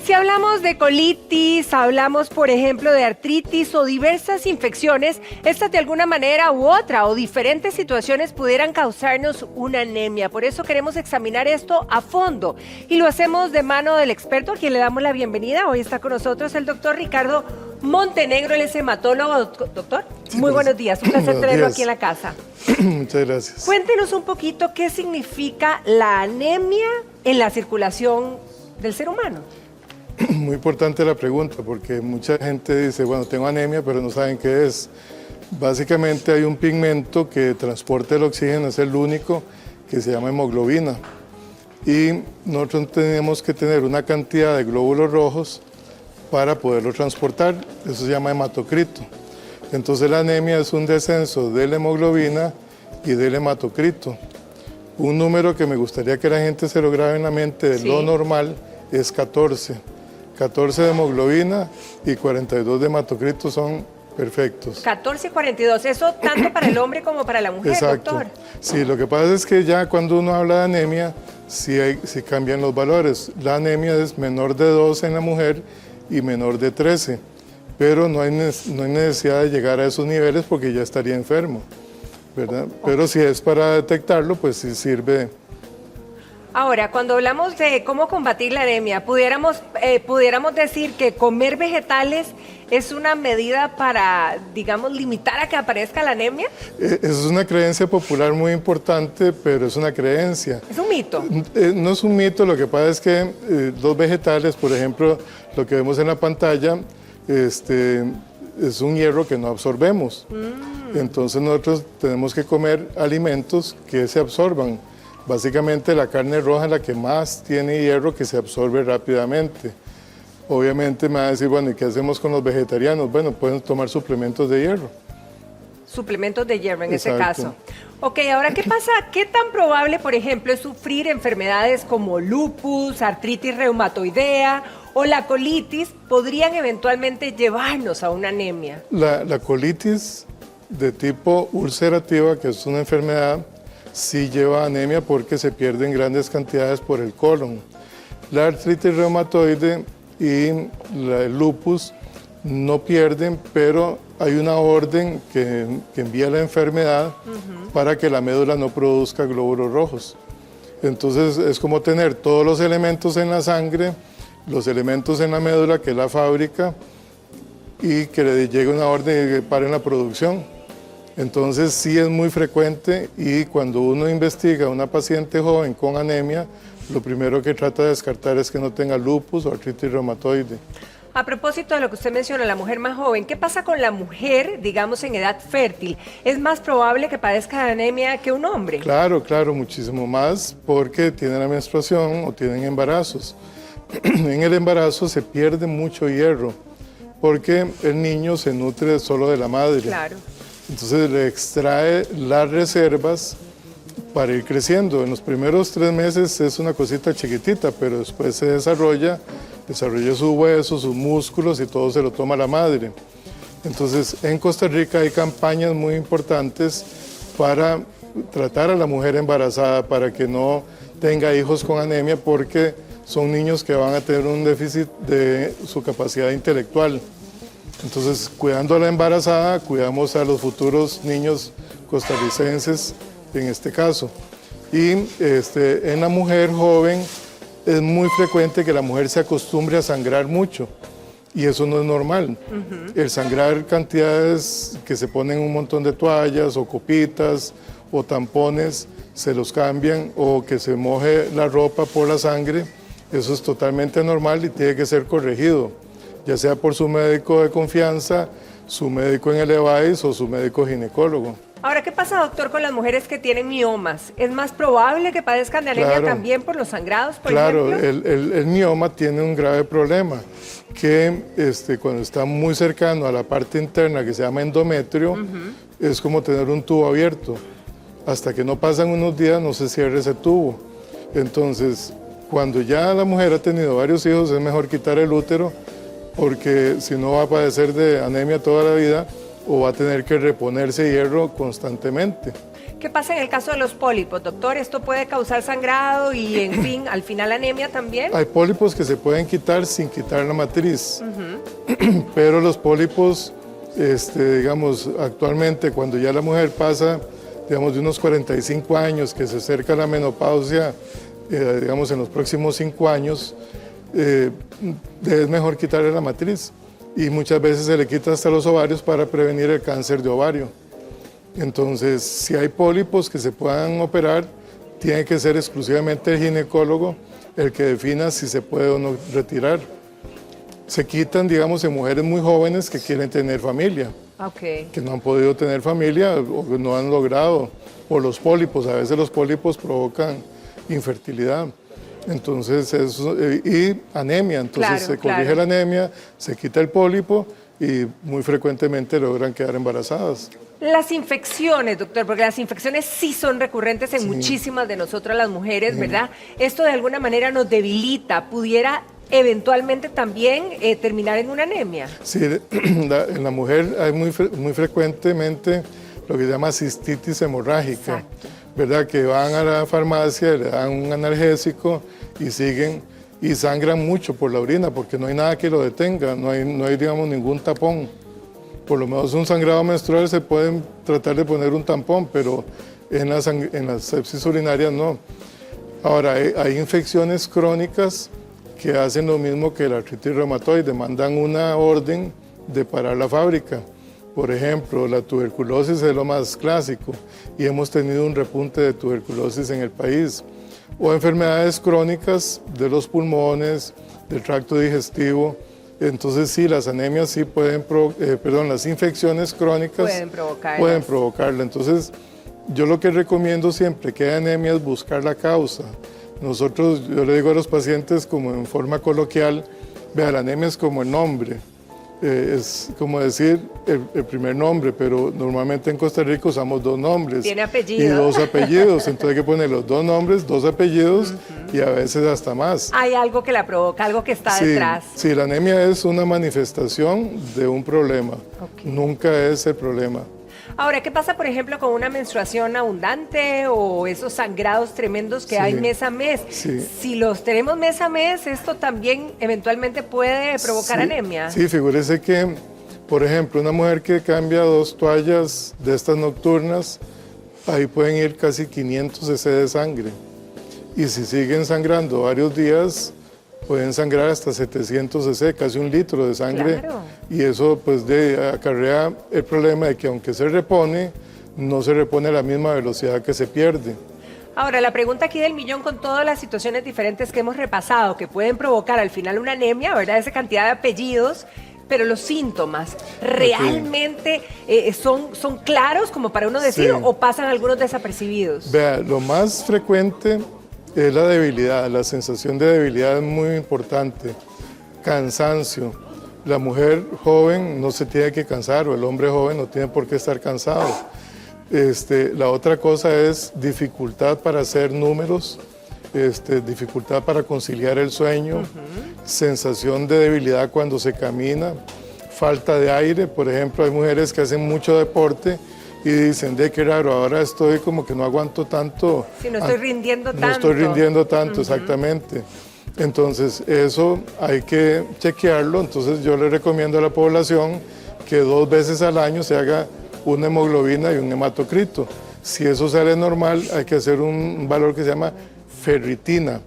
Si hablamos de colitis, hablamos, por ejemplo, de artritis o diversas infecciones, estas de alguna manera u otra o diferentes situaciones pudieran causarnos una anemia. Por eso queremos examinar esto a fondo y lo hacemos de mano del experto, a quien le damos la bienvenida. Hoy está con nosotros el doctor Ricardo Montenegro, él es hematólogo. Doctor, Sí, muy buenos días, un placer tenerlo días. aquí en la casa. Muchas gracias. Cuéntenos un poquito qué significa la anemia en la circulación del ser humano. Muy importante la pregunta porque mucha gente dice, bueno, tengo anemia, pero no saben qué es. Básicamente hay un pigmento que transporta el oxígeno, es el único, que se llama hemoglobina. Y nosotros tenemos que tener una cantidad de glóbulos rojos para poderlo transportar, eso se llama hematocrito. Entonces la anemia es un descenso de la hemoglobina y del hematocrito. Un número que me gustaría que la gente se lo grabe en la mente de lo normal es 14. 14 de hemoglobina y 42 de hematocrito son perfectos. 14 y 42, eso tanto para el hombre como para la mujer, Exacto. doctor. Sí, lo que pasa es que ya cuando uno habla de anemia, sí cambian los valores. La anemia es menor de 12 en la mujer y menor de 13, pero no hay necesidad de llegar a esos niveles porque ya estaría enfermo, ¿verdad? Pero si es para detectarlo, pues sí sirve. Ahora, cuando hablamos de cómo combatir la anemia, pudiéramos decir que comer vegetales es una medida para, digamos, limitar a que aparezca la anemia. Es una creencia popular muy importante, pero es una creencia. ¿Es un mito? No es un mito, lo que pasa es que los vegetales, por ejemplo, lo que vemos en la pantalla, es un hierro que no absorbemos. Entonces nosotros tenemos que comer alimentos que se absorban. Básicamente la carne roja es la que más tiene hierro que se absorbe rápidamente. Obviamente me va a decir, bueno, ¿y qué hacemos con los vegetarianos? Bueno, pueden tomar suplementos de hierro. Suplementos de hierro en Exacto. ese caso. Ok, ahora, ¿qué pasa? ¿Qué tan probable, por ejemplo, es sufrir enfermedades como lupus, artritis reumatoidea o la colitis podrían eventualmente llevarnos a una anemia? La colitis de tipo ulcerativa, que es una enfermedad, sí lleva anemia porque se pierden grandes cantidades por el colon. La artritis reumatoide y el lupus no pierden, pero hay una orden que envía la enfermedad para que la médula no produzca glóbulos rojos. Entonces es como tener todos los elementos en la sangre, los elementos en la médula, que es la fábrica, y que le llegue una orden de que paren la producción. Entonces sí es muy frecuente y cuando uno investiga a una paciente joven con anemia, lo primero que trata de descartar es que no tenga lupus o artritis reumatoide. A propósito de lo que usted menciona, la mujer más joven, ¿qué pasa con la mujer, digamos, en edad fértil? ¿Es más probable que padezca de anemia que un hombre? Claro, muchísimo más porque tienen la menstruación o tienen embarazos. En el embarazo se pierde mucho hierro porque el niño se nutre solo de la madre. Claro. Entonces le extrae las reservas para ir creciendo. En los primeros 3 meses es una cosita chiquitita, pero después se desarrolla sus huesos, sus músculos y todo se lo toma la madre. Entonces en Costa Rica hay campañas muy importantes para tratar a la mujer embarazada para que no tenga hijos con anemia porque son niños que van a tener un déficit de su capacidad intelectual. Entonces, cuidando a la embarazada, cuidamos a los futuros niños costarricenses en este caso. Y en la mujer joven es muy frecuente que la mujer se acostumbre a sangrar mucho y eso no es normal. El sangrar cantidades que se ponen un montón de toallas o copitas o tampones, se los cambian o que se moje la ropa por la sangre, eso es totalmente normal y tiene que ser corregido, ya sea por su médico de confianza, su médico en el EVAIS o su médico ginecólogo. Ahora, ¿qué pasa, doctor, con las mujeres que tienen miomas? ¿Es más probable que padezcan de anemia también por los sangrados, por ejemplo? Claro, el mioma tiene un grave problema, que cuando está muy cercano a la parte interna que se llama endometrio, es como tener un tubo abierto. Hasta que no pasan unos días no se cierra ese tubo. Entonces, cuando ya la mujer ha tenido varios hijos, es mejor quitar el útero, porque si no va a padecer de anemia toda la vida o va a tener que reponerse hierro constantemente. ¿Qué pasa en el caso de los pólipos, doctor? ¿Esto puede causar sangrado y, en fin, al final anemia también? Hay pólipos que se pueden quitar sin quitar la matriz, pero los pólipos, digamos, actualmente cuando ya la mujer pasa, digamos, de unos 45 años, que se acerca a la menopausia, digamos, en los próximos 5 años, es mejor quitarle la matriz. Y muchas veces se le quita hasta los ovarios para prevenir el cáncer de ovario. Entonces, si hay pólipos que se puedan operar, tiene que ser exclusivamente el ginecólogo el que defina si se puede o no retirar. Se quitan, digamos, en mujeres muy jóvenes que quieren tener familia, que no han podido tener familia o que no han logrado, o los pólipos. A veces los pólipos provocan infertilidad. Entonces, y anemia, entonces se corrige la anemia, se quita el pólipo y muy frecuentemente logran quedar embarazadas. Las infecciones, doctor, porque las infecciones sí son recurrentes en muchísimas de nosotras las mujeres, ¿verdad? Esto de alguna manera nos debilita, pudiera eventualmente también terminar en una anemia. Sí, en la mujer hay muy frecuentemente lo que se llama cistitis hemorrágica. Exacto. ¿Verdad? Que van a la farmacia, le dan un analgésico y siguen y sangran mucho por la orina porque no hay nada que lo detenga, no hay digamos, ningún tapón. Por lo menos un sangrado menstrual se pueden tratar de poner un tampón, pero en las sepsis urinarias no. Ahora, hay infecciones crónicas que hacen lo mismo que la artritis reumatoide, mandan una orden de parar la fábrica. Por ejemplo, la tuberculosis es lo más clásico y hemos tenido un repunte de tuberculosis en el país. O enfermedades crónicas de los pulmones, del tracto digestivo. Entonces sí, las anemias sí las infecciones crónicas pueden provocarla. Entonces yo lo que recomiendo siempre que hay anemia es buscar la causa. Yo le digo a los pacientes como en forma coloquial, vea, la anemia es como el nombre. Es como decir el primer nombre, pero normalmente en Costa Rica usamos 2 nombres. Tiene apellido. Y 2 apellidos, entonces hay que poner los 2 nombres, 2 apellidos y a veces hasta más. Hay algo que la provoca, algo que está detrás. Sí, la anemia es una manifestación de un problema, nunca es el problema. Ahora, ¿qué pasa, por ejemplo, con una menstruación abundante o esos sangrados tremendos que hay mes a mes? Si los tenemos mes a mes, ¿esto también eventualmente puede provocar anemia? Sí, figúrese que, por ejemplo, una mujer que cambia 2 toallas de estas nocturnas, ahí pueden ir casi 500 cc de sangre. Y si siguen sangrando varios días, pueden sangrar hasta 700 cc, casi 1 litro de sangre. Claro. Y eso pues acarrea el problema de que aunque se repone, no se repone a la misma velocidad que se pierde. Ahora, la pregunta aquí del millón con todas las situaciones diferentes que hemos repasado, que pueden provocar al final una anemia, ¿verdad? Esa cantidad de apellidos, pero los síntomas, ¿realmente son claros como para uno decir o pasan algunos desapercibidos? Vea, lo más frecuente es la debilidad, la sensación de debilidad es muy importante. Cansancio. La mujer joven no se tiene que cansar o el hombre joven no tiene por qué estar cansado. La otra cosa es dificultad para hacer números, dificultad para conciliar el sueño, sensación de debilidad cuando se camina, falta de aire. Por ejemplo, hay mujeres que hacen mucho deporte y dicen, qué raro, ahora estoy como que no aguanto tanto. Sí, no estoy rindiendo tanto. No estoy rindiendo tanto, exactamente. Entonces, eso hay que chequearlo. Entonces, yo le recomiendo a la población que 2 veces al año se haga una hemoglobina y un hematocrito. Si eso sale normal, hay que hacer un valor que se llama ferritina.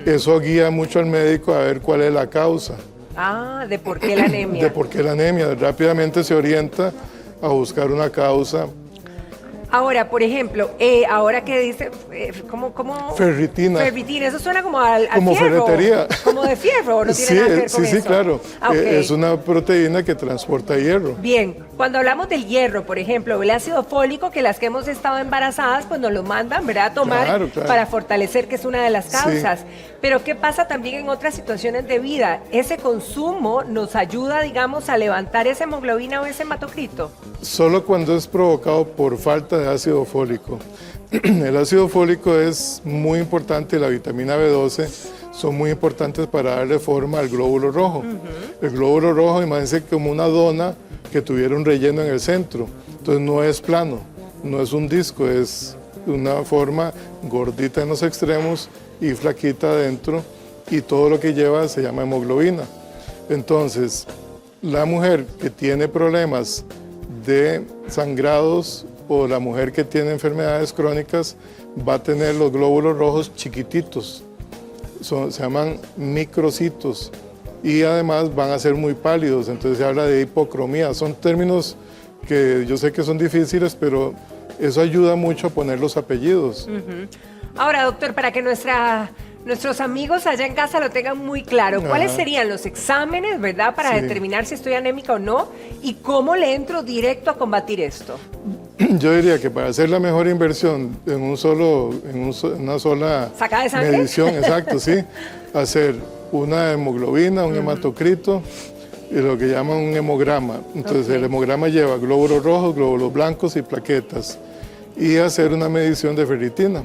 Eso guía mucho al médico a ver cuál es la causa. Ah, ¿de por qué la anemia? De por qué la anemia. Rápidamente se orienta a buscar una causa. Ahora, por ejemplo, ahora que dice, ¿cómo? Ferritina. Ferritina, eso suena como al como fierro. Ferretería. Como de fierro, ¿no tiene nada que ver con eso? Sí, claro. Es una proteína que transporta hierro. Bien, cuando hablamos del hierro, por ejemplo, el ácido fólico, que las que hemos estado embarazadas, pues nos lo mandan, ¿verdad?, a tomar para fortalecer, que es una de las causas. Pero ¿qué pasa también en otras situaciones de vida? ¿Ese consumo nos ayuda, digamos, a levantar esa hemoglobina o ese hematocrito? Solo cuando es provocado por falta de ácido fólico. El ácido fólico es muy importante, la vitamina B12 son muy importantes para darle forma al glóbulo rojo. El glóbulo rojo, imagínense como una dona que tuviera un relleno en el centro. Entonces no es plano, no es un disco, es una forma gordita en los extremos y flaquita adentro, y todo lo que lleva se llama hemoglobina. Entonces, la mujer que tiene problemas de sangrados o la mujer que tiene enfermedades crónicas va a tener los glóbulos rojos chiquititos, se llaman microcitos, y además van a ser muy pálidos, entonces se habla de hipocromía. Son términos que yo sé que son difíciles, pero eso ayuda mucho a poner los apellidos. Ahora, doctor, para que nuestros amigos allá en casa lo tengan muy claro, ¿cuáles serían los exámenes, verdad, para determinar si estoy anémica o no? ¿Y cómo le entro directo a combatir esto? Yo diría que para hacer la mejor inversión en una sola ¿Sacada de sangre? medición, exacto, sí, hacer una hemoglobina, un hematocrito, y lo que llaman un hemograma. Entonces el hemograma lleva glóbulos rojos, glóbulos blancos y plaquetas, y hacer una medición de ferritina.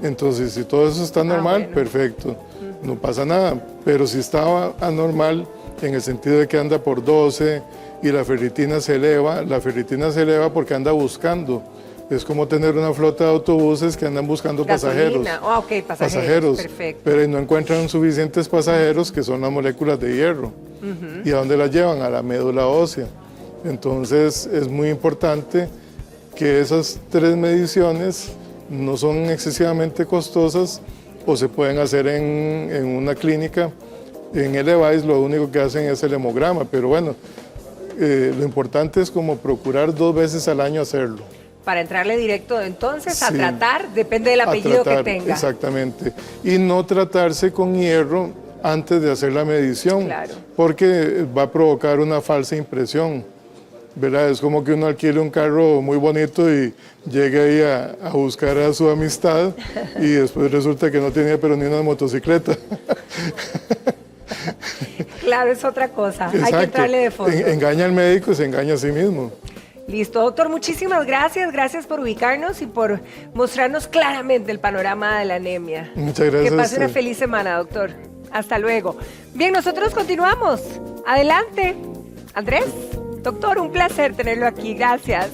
Entonces, si todo eso está normal, perfecto, no pasa nada. Pero si estaba anormal, en el sentido de que anda por 12 y la ferritina se eleva porque anda buscando. Es como tener una flota de autobuses que andan buscando pasajeros. Pasajeros, perfecto. Pero no encuentran suficientes pasajeros, que son las moléculas de hierro. ¿Y a dónde las llevan? A la médula ósea. Entonces, es muy importante que esas 3 mediciones no son excesivamente costosas o se pueden hacer en una clínica. En el EVAIS lo único que hacen es el hemograma, pero bueno, lo importante es como procurar 2 veces al año hacerlo. Para entrarle directo entonces a tratar, depende del apellido que tenga. Exactamente. Y no tratarse con hierro antes de hacer la medición, porque va a provocar una falsa impresión, ¿verdad? Es como que uno alquile un carro muy bonito y llegue ahí a buscar a su amistad y después resulta que no tenía pero ni una motocicleta. Claro, es otra cosa. Hay que entrarle de fondo. Engaña al médico y se engaña a sí mismo. Listo, doctor, muchísimas gracias. Gracias por ubicarnos y por mostrarnos claramente el panorama de la anemia. Muchas gracias. Que pase una feliz semana, doctor. Hasta luego. Bien, nosotros continuamos. Adelante. Andrés, doctor, un placer tenerlo aquí. Gracias.